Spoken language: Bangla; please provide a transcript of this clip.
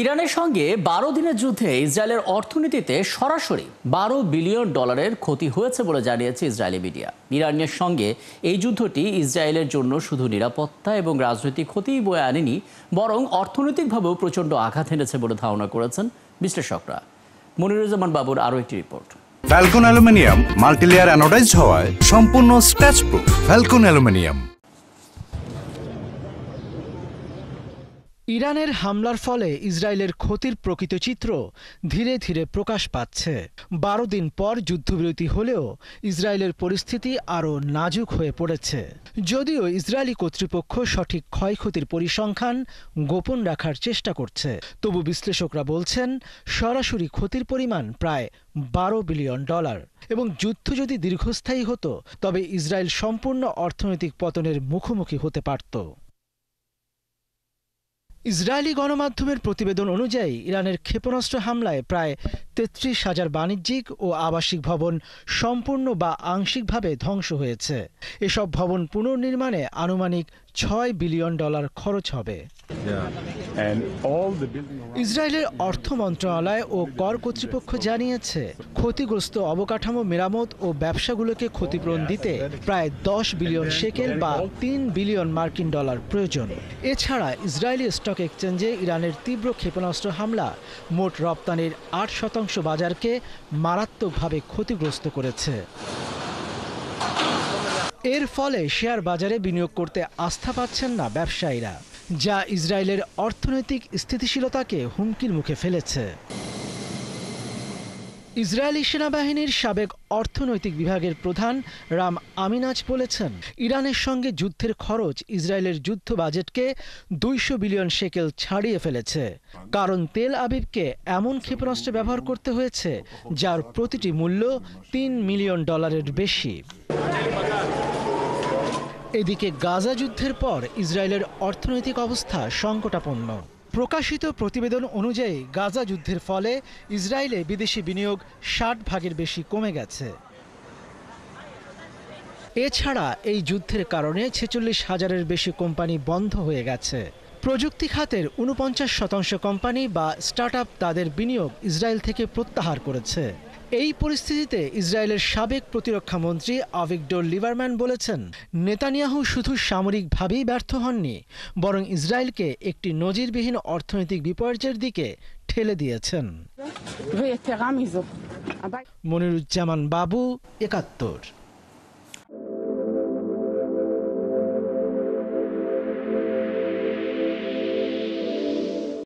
ইরানের সঙ্গে ১২ দিনের যুদ্ধে ইসরায়েলের অর্থনীতিতে সরাসরি $12 বিলিয়ন ক্ষতি হয়েছে বলে জানিয়েছে ইসরায়েলি মিডিয়া। ইরানের সঙ্গে এই যুদ্ধটি ইসরায়েলের জন্য শুধু নিরাপত্তা এবং রাজনৈতিক ক্ষতিই বয়ে আনেনি, বরং অর্থনৈতিকভাবেও প্রচণ্ড আঘাত এনেছে বলে ধারণা করেছেন বিশ্লেষকরা। মনিরুজ্জামান বাবুর আরও একটি report. Falcon aluminium multilayer anodised হওয়ায় সম্পূর্ণ স্ক্র্যাচ প্রুফ। Falcon aluminium. ইরানের হামলার ফলে ইসরায়েলের ক্ষতির প্রকৃত চিত্র ধীরে ধীরে প্রকাশ পাচ্ছে। ১২ দিন পর যুদ্ধবিরতি হলেও ইসরায়েলের পরিস্থিতি আরও নাজুক হয়ে পড়েছে। যদিও ইসরায়েলি কর্তৃপক্ষ সঠিক ক্ষয়ক্ষতির পরিসংখ্যান গোপন রাখার চেষ্টা করছে, তবু বিশ্লেষকরা বলছেন সরাসরি ক্ষতির পরিমাণ প্রায় $12 বিলিয়ন। এবং যুদ্ধ যদি দীর্ঘস্থায়ী হতো তবে ইসরায়েল সম্পূর্ণ অর্থনৈতিক পতনের মুখোমুখি হতে পারত। ইসরায়েলি গণমাধ্যমের প্রতিবেদন অনুযায়ী ইরানের ক্ষেপণাস্ত্র হামলায় প্রায় ৩৩,০০০ বাণিজ্যিক ও আবাসিক ভবন সম্পূর্ণ বা আংশিকভাবে ধ্বংস হয়েছে। এসব ভবন পুনর্নির্মাণে আনুমানিক $6 বিলিয়ন খরচ হবে। ইসরায়েলের অর্থ মন্ত্রণালয় ও কর কর্তৃপক্ষ জানিয়েছে ক্ষতিগ্রস্ত অবকাঠামো মেরামত ও ব্যবসাগুলোকে ক্ষতিপূরণ দিতে প্রায় ১০ বিলিয়ন শেকেল বা $3 বিলিয়ন প্রয়োজন। এছাড়া ইসরায়েলি স্টক এক্সচেঞ্জে ইরানের তীব্র ক্ষেপণাস্ত্র হামলা মোট রপ্তানির ৮% বাজারকে মারাত্মকভাবে ক্ষতিগ্রস্ত করেছে। এর ফলে শেয়ার বাজারে বিনিয়োগ করতে আস্থা পাচ্ছেন না ব্যবসায়ীরা, যা ইসরায়েলের অর্থনৈতিক স্থিতিশীলতাকে হুমকির মুখে ফেলেছে। ইসরায়েলি সেনাবাহিনীর সাবেক অর্থনৈতিক বিভাগের প্রধান রাম আমিনাজ বলেছেন, ইরানের সঙ্গে যুদ্ধের খরচ ইসরায়েলের যুদ্ধ বাজেটকে ২০০ বিলিয়ন শেকেল ছাড়িয়ে ফেলেছে, কারণ তেল আবিবকে এমন ক্ষেপণাস্ত্র ব্যবহার করতে হয়েছে যার প্রতিটি মূল্য $3 মিলিয়ন বেশি। এদিকে গাজা যুদ্ধের পর ইসরায়েলের অর্থনৈতিক অবস্থা সংকটাপন্ন। প্রকাশিত প্রতিবেদন অনুযায়ী গাজা যুদ্ধের ফলে ইসরায়েলে বিদেশি বিনিয়োগ ৬০% বেশি কমে গেছে। এছাড়া এই যুদ্ধের কারণে ৪৬,০০০-এর বেশি কোম্পানি বন্ধ হয়ে গেছে। প্রযুক্তি খাতের ৪৯% কোম্পানি বা স্টার্টআপ তাদের বিনিয়োগ ইসরায়েল থেকে প্রত্যাহার করেছে। এই পরিস্থিতিতে ইসরায়েলের সাবেক প্রতিরক্ষা মন্ত্রী আভিগডোর লিবারম্যান বলেছেন, নেতানিয়াহু শুধু সামরিকভাবেই ব্যর্থ হননি, বরং ইসরায়েলকে একটি নজিরবিহীন অর্থনৈতিক বিপর্যয়ের দিকে ঠেলে দিয়েছেন। মনিরুজ্জামান বাবু, ৭১।